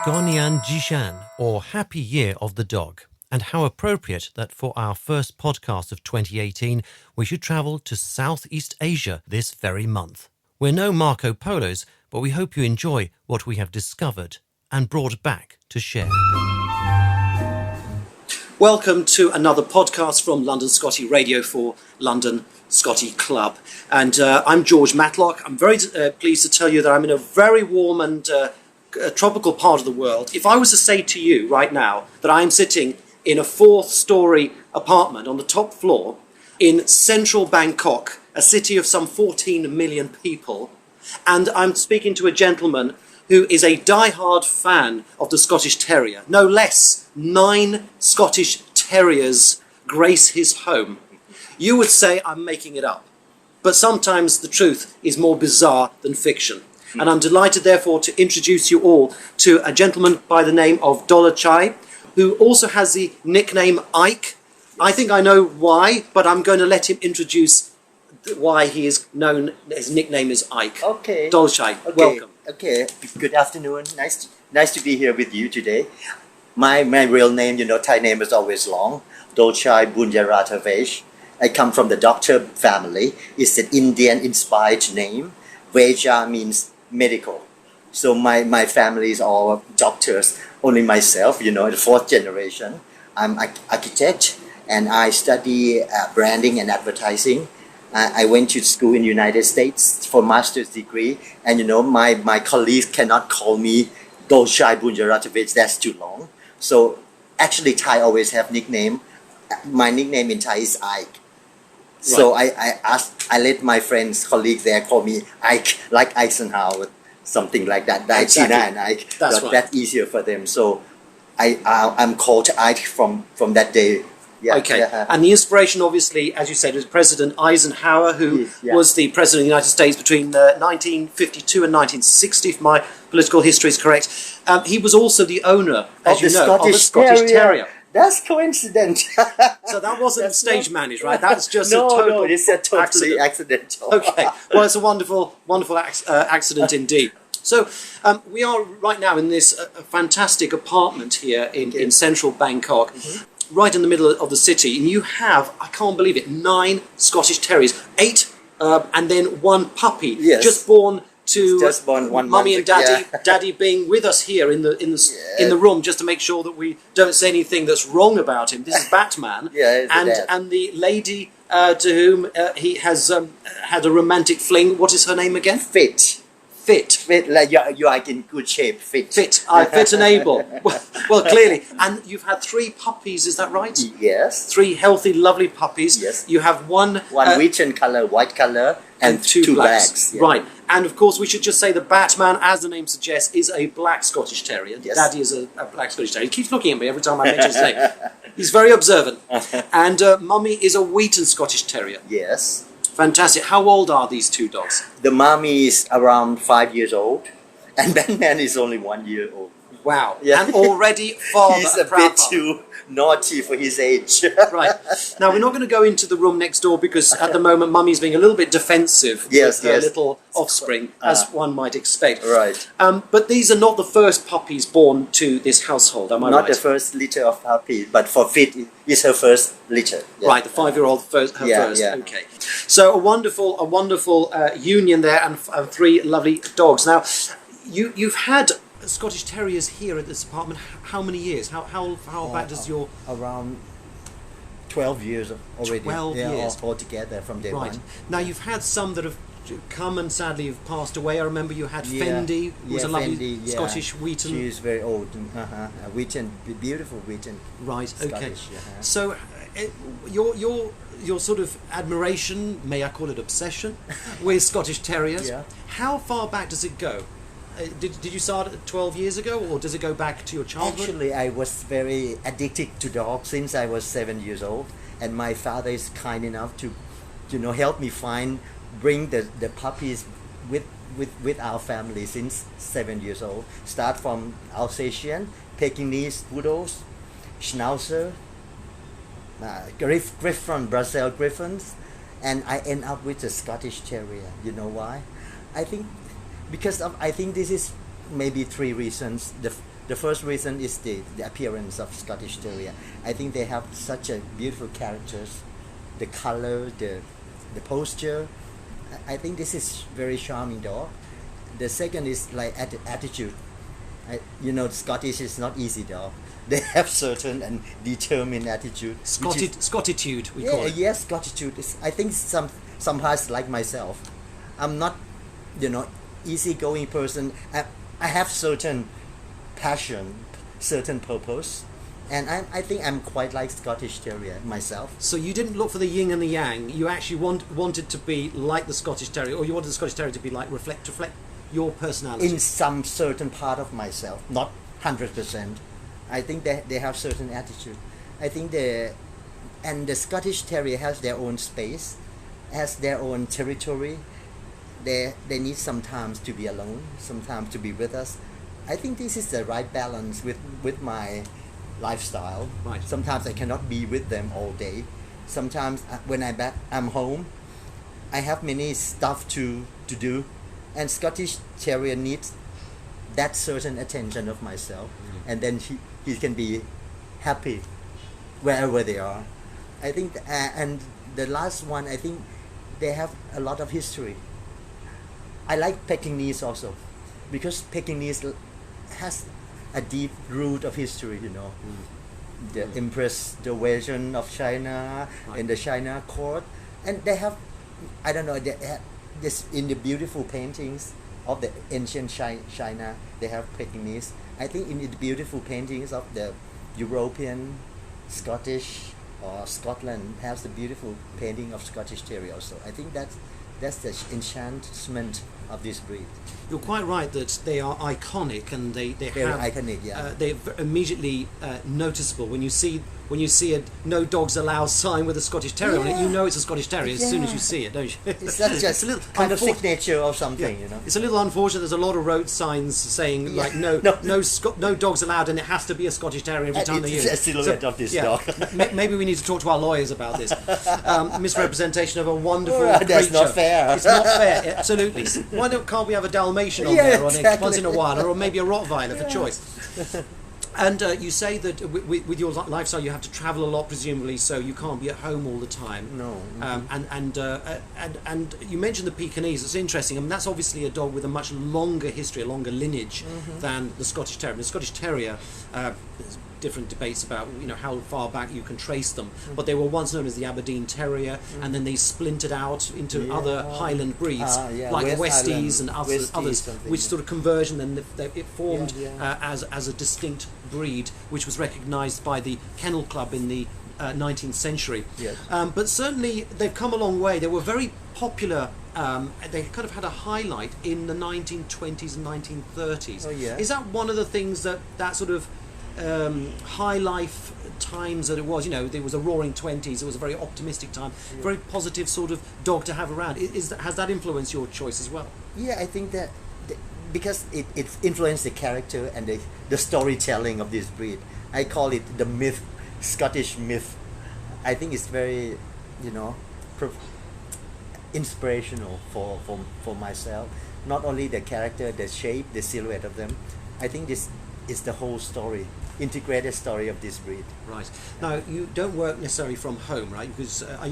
Gonyan Jishan, or Happy Year of the Dog, and how appropriate that for our first podcast of 2018 we should travel to Southeast Asia this very month. We're no Marco Polos, but we hope you enjoy what we have discovered and brought back to share. Welcome to another podcast from London Scottie Radio for London Scottie Club. And I'm George Matlock. I'm very pleased to tell you that I'm in a very warm and tropical part of the world. If I was to say to you right now that I'm sitting in a fourth-storey apartment on the top floor in central Bangkok, a city of some 14 million people, and I'm speaking to a gentleman who is a die-hard fan of the Scottish Terrier. No less, 9 Scottish Terriers grace his home. You would say I'm making it up, but sometimes the truth is more bizarre than fiction. And I'm delighted, therefore, to introduce you all to a gentleman by the name of Dolchai, who also has the nickname Ike. I think I know why, but I'm going to let him introduce why he is known. His nickname is Ike. Okay. Dolchai, welcome. Okay. Good afternoon. Nice to be here with you today. My real name, Thai name is always long. Dolchai Bunjarathavesh. I come from the doctor family. It's an Indian-inspired name. Veja means medical. So my family is all doctors. Only myself, the 4th generation. I'm an architect and I study branding and advertising. I went to school in the United States for master's degree, and my colleagues cannot call me Dolchai Bunjarathavesh, that's too long. So actually Thai always have nickname. My nickname in Thai is Ike. Right. So I let my friends, colleagues there call me Ike, like Eisenhower, something like that. Exactly. And Ike. That's right. That's easier for them. So I'm called Ike from that day. Yeah. Okay, and the inspiration, obviously, as you said, was President Eisenhower, who was the President of the United States between 1952 and 1960, if my political history is correct. He was also the owner, as you know, of the Scottish Terrier. That's coincidence. So that wasn't stage managed, right? That's just no, a total it's a totally accidental. Okay, well, it's a wonderful accident indeed. So we are right now in this fantastic apartment here in central Bangkok. Mm-hmm. Right in the middle of the city, and you have, I can't believe it, 9 Scottish Terriers, 8 and then 1 puppy, just born to one mummy and daddy. Yeah. Daddy being with us here in the room, just to make sure that we don't say anything that's wrong about him. This is Batman, and the lady to whom he has had a romantic fling. What is her name again? Fit, like you are in good shape. Fit. Fit and able. Well, clearly. And you've had 3 puppies, is that right? Yes. 3 healthy, lovely puppies. Yes. You have one wheat in color, white color, and 2 blacks. Yeah. Right. And of course, we should just say the Batman, as the name suggests, is a black Scottish Terrier. Yes. Daddy is a black Scottish Terrier. He keeps looking at me every time I mention his name. He's very observant. And Mummy is a Wheaten Scottish Terrier. Yes. Fantastic. How old are these 2 dogs? The mommy is around 5 years old, and Batman is only 1 year old. Wow. Yeah. And already father. He's a bit too naughty for his age. Right. Now, we're not going to go into the room next door because at the moment Mummy's being a little bit defensive with her little offspring, as one might expect. Right. But these are not the first puppies born to this household, am I right? Not the first litter of puppies, but for Fit, it's her first litter. Yeah. Right, the 5-year-old first. Yeah. Okay. So a wonderful union there, and 3 lovely dogs. Now, you've had Scottish Terriers here at this apartment. How many years? How back does your... Around 12 years already. 12 years. All together from day one. Now, you've had some that have come and sadly have passed away. I remember you had Fendi, who was a lovely Scottish Wheaten. She is very old. Wheaten, beautiful Wheaten. Right, okay. Scottish, So, your sort of admiration, may I call it obsession, with Scottish Terriers, how far back does it go? Did you start 12 years ago, or does it go back to your childhood? Actually, I was very addicted to dogs since I was 7 years old, and my father is kind enough to, help me bring the puppies with our family since 7 years old. Start from Alsatian, Pekingese poodles, Schnauzer, Griffon, Brussels Griffons, and I end up with a Scottish Terrier. You know why? I think this is maybe 3 reasons. The first reason is the appearance of Scottish Terrier. I think they have such a beautiful characters, the color, the posture. I think this is very charming dog. The second is like attitude. Scottish is not easy dog. They have certain and determined attitude. Scottitude, we call it. Yes, Scottitude. I think sometimes like myself, I'm not, easygoing person. I have certain passion, certain purpose, and I think I'm quite like Scottish Terrier myself. So you didn't look for the yin and the yang. You actually wanted to be like the Scottish Terrier, or you wanted the Scottish Terrier to be like reflect your personality. In some certain part of myself, not 100%. I think they have certain attitude. I think the Scottish Terrier has their own space, has their own territory. They need sometimes to be alone, sometimes to be with us. I think this is the right balance with my lifestyle. Right. Sometimes I cannot be with them all day. Sometimes when I'm home, I have many stuff to do, and Scottish Terrier needs that certain attention of myself, and then he can be happy wherever they are. I think, and the last one, I think they have a lot of history. I like Pekingese also, because Pekingese has a deep root of history, the Empress, the version of China, in the China court, and they have, I don't know, they have this in the beautiful paintings of the ancient China, they have Pekingese. I think in the beautiful paintings of the European, Scottish, or Scotland has the beautiful painting of Scottish Terrier also. I think that's the enchantment of this breed. You're quite right that they are iconic, and they Very have iconic, yeah. they're immediately noticeable when you see a no dogs allowed sign with a Scottish Terrier on it. You know it's a Scottish Terrier as soon as you see it, don't you? It's not just a little kind of signature or something, It's a little unfortunate. There's a lot of road signs saying like no dogs allowed, and it has to be a Scottish Terrier every time they use it. It's a silhouette of this dog. Maybe we need to talk to our lawyers about this. Misrepresentation of a wonderful creature. That's not fair. It's not fair. Absolutely. Why can't we have a Dalmatian on there once in a while, or maybe a Rottweiler for choice? And you say that with your lifestyle you have to travel a lot, presumably, so you can't be at home all the time. No. And you mentioned the Pekingese. It's interesting. I mean, that's obviously a dog with a much longer history, a longer lineage than the Scottish Terrier. The Scottish Terrier, there's different debates about how far back you can trace them, but they were once known as the Aberdeen Terrier, and then they splintered out into other Highland breeds like Westies and others, which sort of conversion, and it formed as a distinct breed, which was recognised by the Kennel Club in the 19th century. Yes. But certainly they've come a long way. They were very popular. They kind of had a highlight in the 1920s and 1930s. Oh, yeah. Is that one of the things that sort of high life times that it was, there was a roaring 20s, it was a very optimistic time, very positive sort of dog to have around. Has that influenced your choice as well? Yeah, I think that because it influenced the character and the storytelling of this breed. I call it the myth, Scottish myth. I think it's very, inspirational for myself. Not only the character, the shape, the silhouette of them. I think this is the whole story, integrated story of this breed. Right. Now, you don't work necessarily from home, right? Because are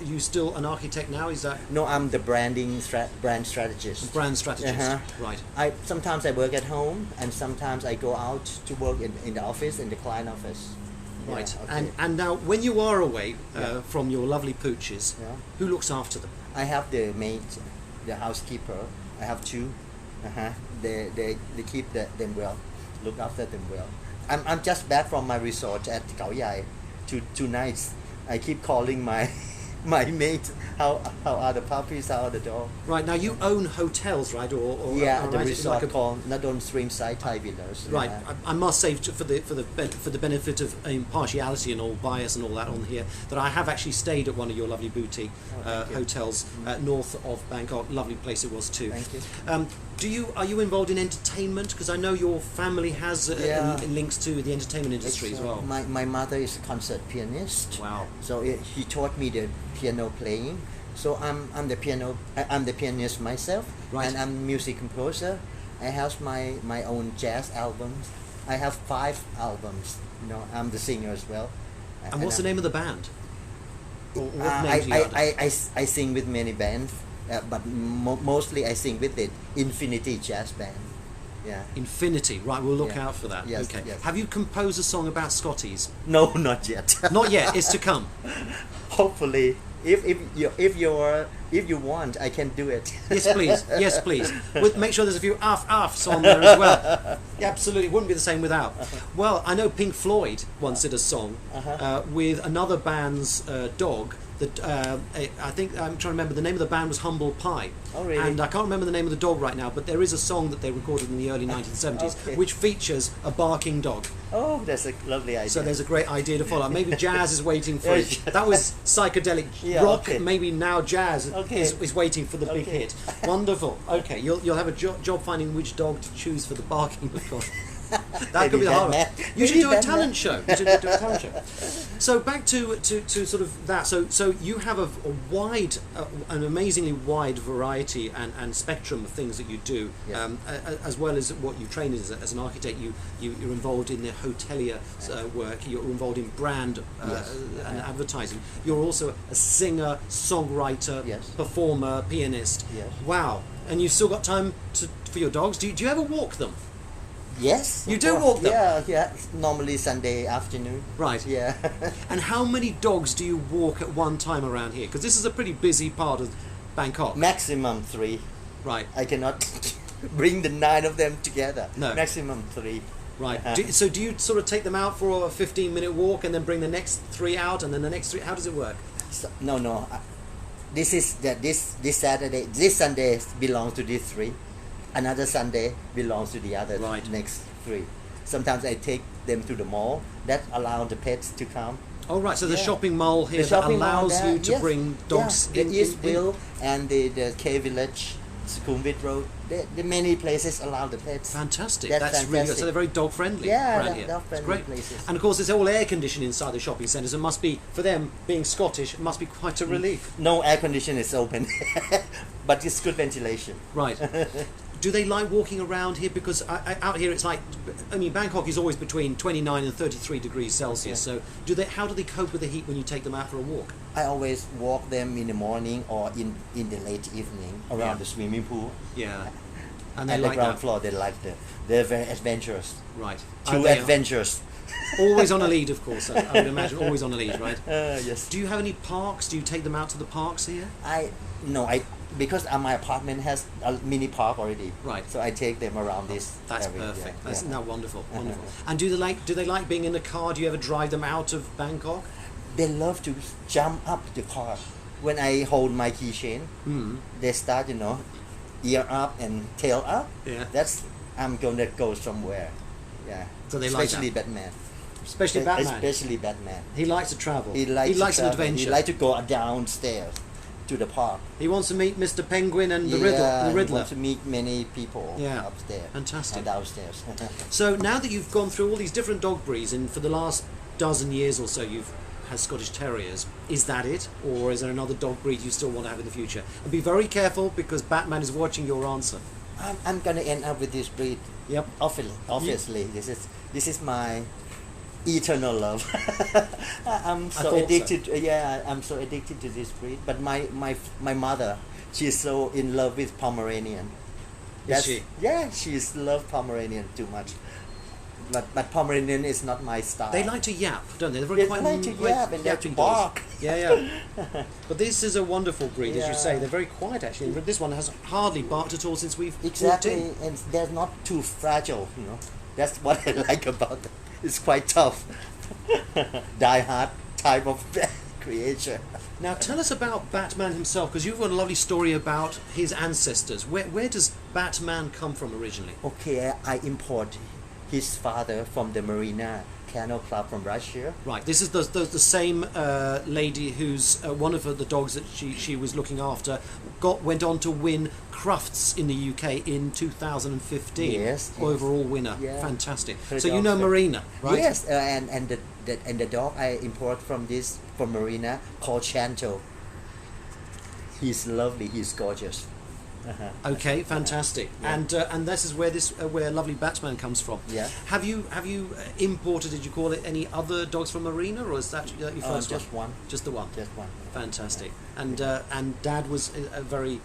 you still an architect now? Is that? No, I'm the brand strategist. Brand strategist. Right. Sometimes I work at home, and sometimes I go out to work in the office, in the client office. Right. Yeah, okay. And now, when you are away from your lovely pooches, who looks after them? I have the maid, the housekeeper. I have two. They keep them well, look after them well. I'm just back from my resort at Khao Yai. Two nights. I keep calling my mate. How are the puppies? How are the dogs? Right. Now you own hotels, right? Or the right, resort like called London Streamside Thai Villas. Right. I must say, for the benefit of impartiality and all bias and all that on here, that I have actually stayed at one of your lovely boutique hotels north of Bangkok. Lovely place it was too. Thank you. Are you involved in entertainment? Because I know your family has links to the entertainment industry as well. My mother is a concert pianist. Wow. So he taught me the piano playing. So I'm the pianist myself, right. And I'm music composer. I have my own jazz albums. I have 5 albums. You know, I'm the singer as well. And what's the name of the band? Or what I, name do you have? I sing with many bands, but mostly I sing with the Infinity Jazz Band. Yeah. Infinity, right, we'll look Yeah. out for that. Yes, Okay. yes. Have you composed a song about Scotties? No, not yet. Not yet, it's to come. Hopefully, if you want, I can do it. Yes, please. Yes, please. Make sure there's a few offs on there as well. Yeah, absolutely. It wouldn't be the same without. Well, I know Pink Floyd once did a song with another band's dog. That I think I'm trying to remember. The name of the band was Humble Pie. Oh, really? And I can't remember the name of the dog right now, but there is a song that they recorded in the early 1970s Okay. which features a barking dog. Oh, that's a lovely idea. So there's a great idea to follow. Maybe jazz is waiting for it. That was psychedelic Yeah, rock. okay. Maybe now jazz Okay. is waiting for the big Okay. hit. Wonderful. Okay, you'll have a job finding which dog to choose for the barking dog. That could be the hard one. You should do a talent show. You should do a talent show. So back to sort of that. So you have a wide, an amazingly wide variety and spectrum of things that you do, Yeah. as well as what you train as an architect. You're involved in the hotelier work. You're involved in brand and advertising. You're also a singer, songwriter, Yes. performer, pianist. Yes. Wow! And you've still got time for your dogs. Do you ever walk them? Yes. You of do course. walk them? Yeah. Normally Sunday afternoon. Right. Yeah. And how many dogs do you walk at one time around here? Because this is a pretty busy part of Bangkok. Maximum 3. Right, I cannot bring the 9 of them together. No. Maximum 3. right. So do you sort of take them out for a 15-minute walk and then bring the next 3 out and then the next 3? How does it work? So, no. This is this Saturday. This Sunday belongs to these 3. Another Sunday belongs to the other next 3. Sometimes I take them to the mall. That allows the pets to come. Oh, right. So the Yeah. shopping mall here The that shopping mall allows there, you to yes. bring dogs Yeah, in. the Eastville and the K Village, Sukhumvit Road. The many places allow the pets. Fantastic. That's That's really good. fantastic. So they're very dog friendly. Yeah, around here. dog-friendly It's great. places. And of course, it's all air conditioned inside the shopping centres. It must be, for them being Scottish, it must be quite a relief. No air condition is open, but it's good ventilation. Right. Do they like walking around here? Because out here it's like, I mean, Bangkok is always between 29 and 33 degrees Celsius. Yeah. So how do they cope with the heat when you take them out for a walk? I always walk them in the morning or in the late evening around Yeah. the swimming pool. Yeah. And they At the like ground that. floor, they're very adventurous. Right. Too They are adventurous. always on a lead, of course. I would imagine always on a lead, right? Yes. Do you have any parks? Do you take them out to the parks here? Because my apartment has a mini park already. Right. So I take them around this. That's area. perfect. Yeah, That's yeah. now wonderful, wonderful. And do they like being in the car? Do you ever drive them out of Bangkok? They love to jump up the car. When I hold my keychain, they start, ear up and tail up. Yeah. I'm gonna go somewhere. Yeah. So they like Especially that. Batman. Especially Batman. Especially Batman. He likes to travel. He likes an to travel. adventure. He likes to go downstairs to the park. He wants to meet Mr. Penguin and the He Riddler. wants to meet many people Yeah. upstairs. Fantastic. And downstairs. So now that you've gone through all these different dog breeds, and for the last dozen years or so you've had Scottish Terriers, is that it? Or is there another dog breed you still want to have in the future? And be very careful because Batman is watching your answer. I'm gonna end up with this breed. Yep. Obviously, this is my eternal love. I'm so thought addicted. Yeah, I'm so addicted to this breed. But my mother, she's so in love with Pomeranian. Is she? Yeah, she's loved Pomeranian too much. But Pomeranian is not my style. They like to yap, don't they? They're very They like to yap and they like to yapping bark. dogs. Yeah. But this is a wonderful breed, as you Yeah. say. They're very quiet, actually. This one has hardly barked at all since we've walked Exactly, in. and they're not too fragile. That's what I like about them. It's quite tough. Die hard type of creature. Now, tell us about Batman himself, because you've got a lovely story about his ancestors. Where does Batman come from originally? Okay, I import his father from the Marina Kennel Club from Russia. Right, this is the same lady who's one of the dogs that she was looking after went on to win Crufts in the UK in 2015. Yes, Overall winner. Yeah. Fantastic. Her So you dog know said- Marina, right? Yes, and the dog I import from Marina called Chanto. He's lovely. He's gorgeous. Okay, fantastic. And this is where lovely Batman comes from. Yeah. Have you imported? Did you call it any other dogs from Marina, or is that your first just one? Just the one. Just one. Fantastic. And Dad was a very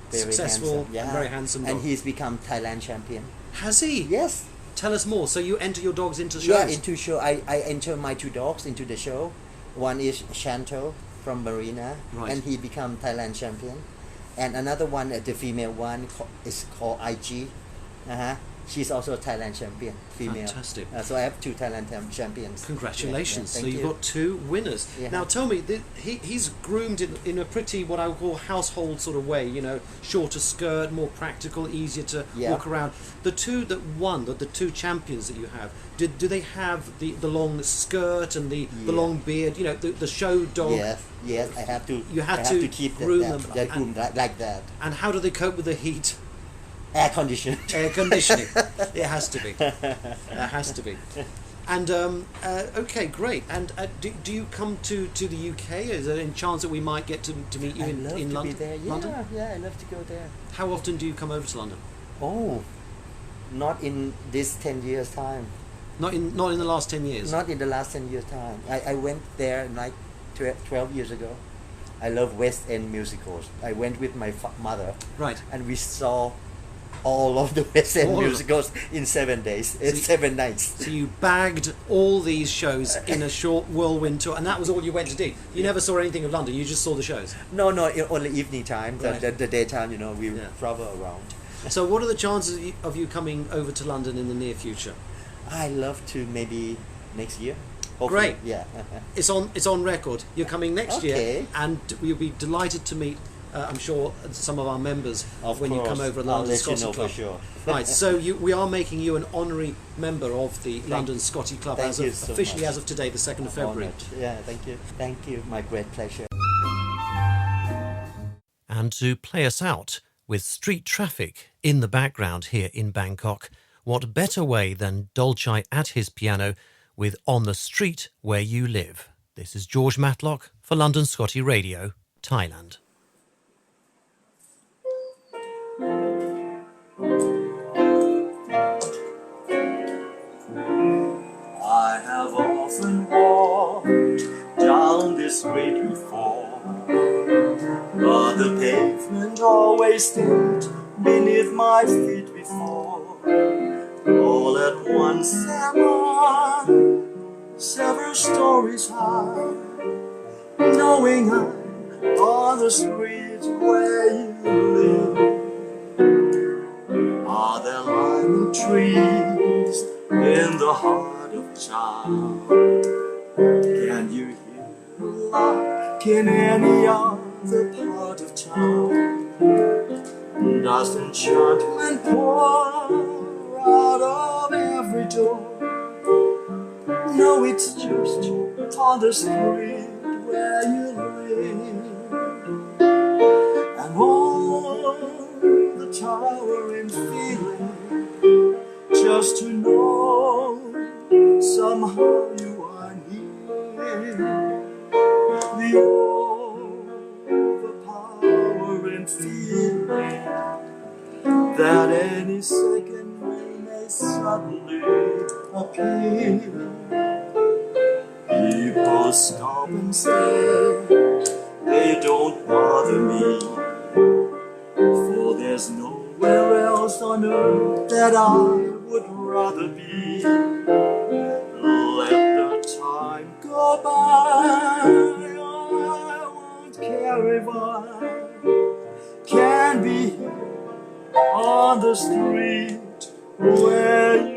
successful, handsome, yeah. and very handsome dog. And he's become Thailand champion. Has he? Yes. Tell us more. So you enter your dogs into shows? Yeah, into show. I enter my two dogs into the show. One is Shanto from Marina, Right. and he become Thailand champion. And another one, the female one, is called IG. She's also a Thailand champion, female. Fantastic. So I have two Thailand champions. Congratulations. Yeah, so you've got two winners. Yeah. Now tell me, he's groomed in a pretty, what I would call household sort of way, shorter skirt, more practical, easier to walk around. The two that won, the two champions that you have, do they have the long skirt and the long beard, the show dog? Yes, I have to. You have I to have to keep groom that, them. that groom like that. And how do they cope with the heat? Air conditioning. Air conditioning. It has to be. It has to be. And okay, great. And do you come to the UK? Is there any chance that we might get to meet you in London? Be there. Yeah, London? yeah, I love to go there. How often do you come over to London? Oh, not in this 10 years time. Not in the last 10 years. Not in the last 10 years time. I went there like 12 years ago. I love West End musicals. I went with my mother. Right. And we saw all of the West End All of musicals in 7 days, 7 nights. So you bagged all these shows in a short whirlwind tour, and that was all you went to do. You never saw anything of London. You just saw the shows. No, only evening time. Right. The daytime, we travel around. So what are the chances of you coming over to London in the near future? I love to maybe next year. Hopefully. Great. Yeah. It's on record. You're coming next year, Okay. and we'll be delighted to meet. I'm sure some of our members when you come over at I'll London let Scottie you know Club. for sure. Right. So we are making you an honorary member of the London Scottie Club thank you so officially much. as of today, the 2nd of February. Honored. Yeah, thank you. Thank you. My great pleasure. And to play us out with street traffic in the background here in Bangkok, what better way than Dolchai at his piano with On the Street Where You Live. This is George Matlock for London Scottie Radio, Thailand. I have often walked down this street before, but the pavement always stayed beneath my feet before. All at once am I several stories high, knowing I'm on the street where you live. Are there lime trees in the heart of town? Can you hear like in any other part of town? Does enchantment pour out of every door? No, it's just on the street where you live. And all the towering feeling, just to know somehow you are near. The overpowering feeling that any second may suddenly appear. People stop and stare, they don't bother me, for there's nowhere else on earth that I would rather be. Let the time go by, I won't care if I can be here on the street where you